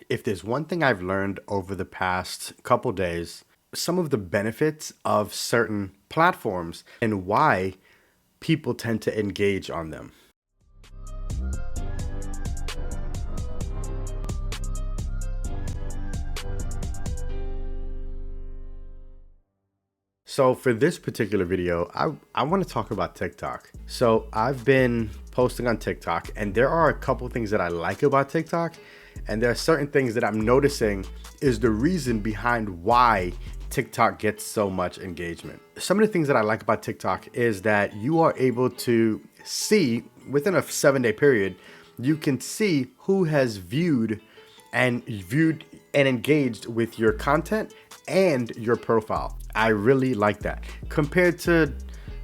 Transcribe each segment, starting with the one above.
If there's one thing I've learned over the past couple days, some of the benefits of certain platforms and why people tend to engage on them. So for this particular video, I want to talk about TikTok. So I've been posting on TikTok, and there are a couple things that I like about TikTok, and there are certain things that I'm noticing is the reason behind why TikTok gets so much engagement. Some of the things that I like about TikTok is that you are able to see within a 7-day period, you can see who has viewed and engaged with your content and your profile. I really like that. Compared to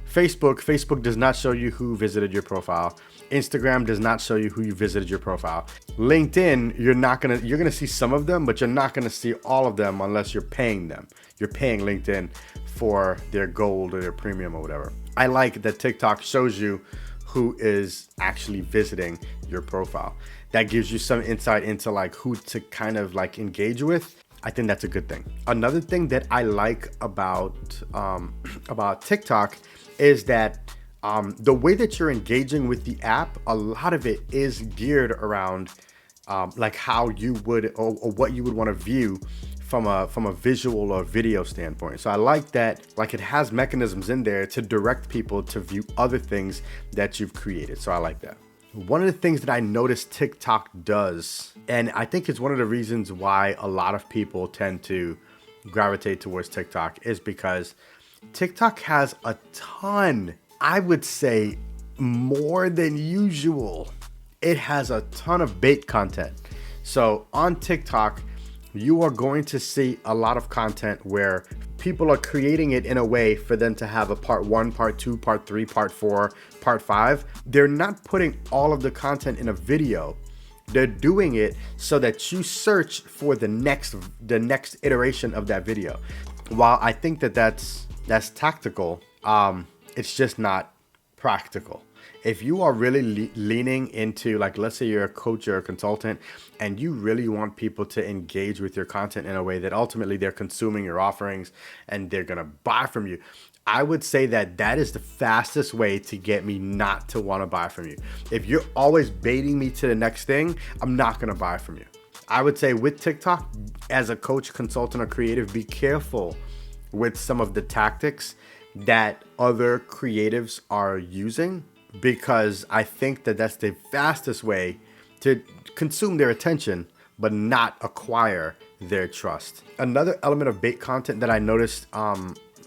Facebook does not show you who visited your profile. Instagram does not show you who you visited your profile. LinkedIn, you're gonna see some of them, but you're not gonna see all of them unless you're paying them. You're paying LinkedIn for their gold or their premium or whatever. I like that TikTok shows you who is actually visiting your profile. That gives you some insight into like who to kind of like engage with. I think that's a good thing. Another thing that I like about TikTok is that the way that you're engaging with the app, a lot of it is geared around like how you would or what you would want to view from a visual or video standpoint. So I like that, like it has mechanisms in there to direct people to view other things that you've created. So I like that. One of the things that I noticed TikTok does, and I think it's one of the reasons why a lot of people tend to gravitate towards TikTok, is because TikTok has a ton, I would say more than usual. It has a ton of bait content. So on TikTok, you are going to see a lot of content where people are creating it in a way for them to have a part 1, part 2, part 3, part 4, part 5. They're not putting all of the content in a video. They're doing it so that you search for the next iteration of that video. While I think that that's tactical, it's just not practical. If you are really leaning into, like, let's say you're a coach or a consultant and you really want people to engage with your content in a way that ultimately they're consuming your offerings and they're going to buy from you, I would say that is the fastest way to get me not to want to buy from you. If you're always baiting me to the next thing, I'm not going to buy from you. I would say with TikTok, as a coach, consultant, or creative, be careful with some of the tactics that other creatives are using, because I think that that's the fastest way to consume their attention but not acquire their trust. Another element of bait content that I noticed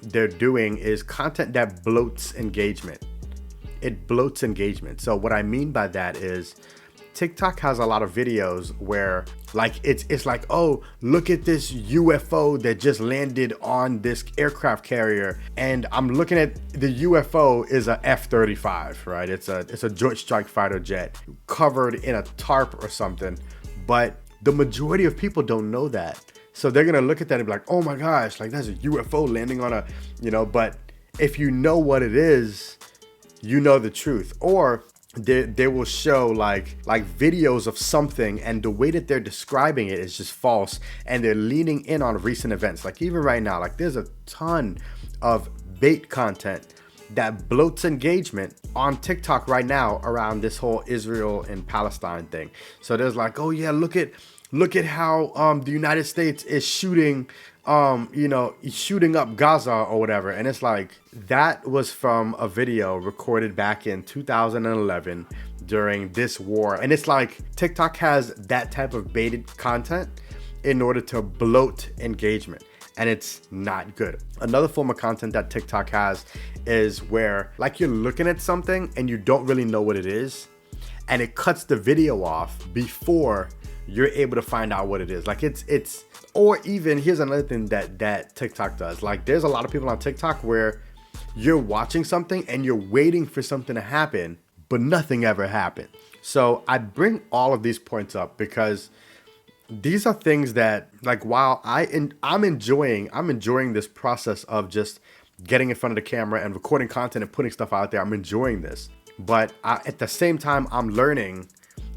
they're doing is content that bloats engagement. It bloats engagement. So what I mean by that is TikTok has a lot of videos where like it's like, oh, look at this UFO that just landed on this aircraft carrier, and I'm looking at the UFO is a F-35, right? It's a Joint Strike Fighter jet covered in a tarp or something, but the majority of people don't know that. So they're gonna look at that and be like, oh my gosh, like that's a UFO landing on a, but if you know what it is, you know the truth. Or they will show like videos of something, and the way that they're describing it is just false, and they're leaning in on recent events. Like even right now, like there's a ton of bait content that bloats engagement on TikTok right now around this whole Israel and Palestine thing. So there's like, oh yeah, look at how the United States is shooting shooting up Gaza or whatever. And it's like, that was from a video recorded back in 2011 during this war. And it's like TikTok has that type of baited content in order to bloat engagement, and it's not good. Another form of content that TikTok has is where like you're looking at something and you don't really know what it is, and it cuts the video off before you're able to find out what it is. Like it's or even here's another thing that TikTok does. Like there's a lot of people on TikTok where you're watching something and you're waiting for something to happen, but nothing ever happened. So I bring all of these points up because these are things that, like, while I'm enjoying this process of just getting in front of the camera and recording content and putting stuff out there. I'm enjoying this, but at the same time, I'm learning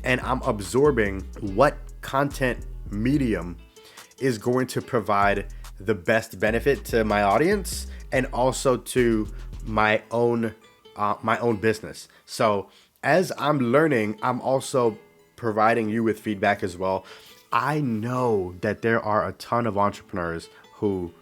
and I'm absorbing what content medium is going to provide the best benefit to my audience and also to my own business. So as I'm learning, I'm also providing you with feedback as well. I know that there are a ton of entrepreneurs who,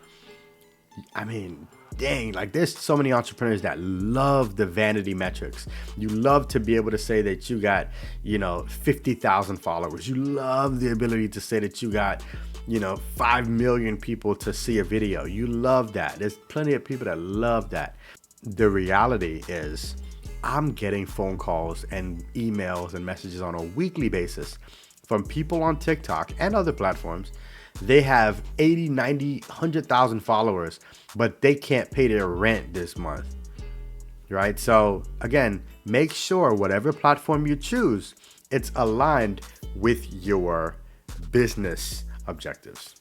I mean, dang, like there's so many entrepreneurs that love the vanity metrics. You love to be able to say that you got, 50,000 followers. You love the ability to say that you got, 5 million people to see a video. You love that. There's plenty of people that love that. The reality is I'm getting phone calls and emails and messages on a weekly basis from people on TikTok and other platforms. They have 80, 90, 100,000 followers, but they can't pay their rent this month, right? So again, make sure whatever platform you choose, it's aligned with your business objectives.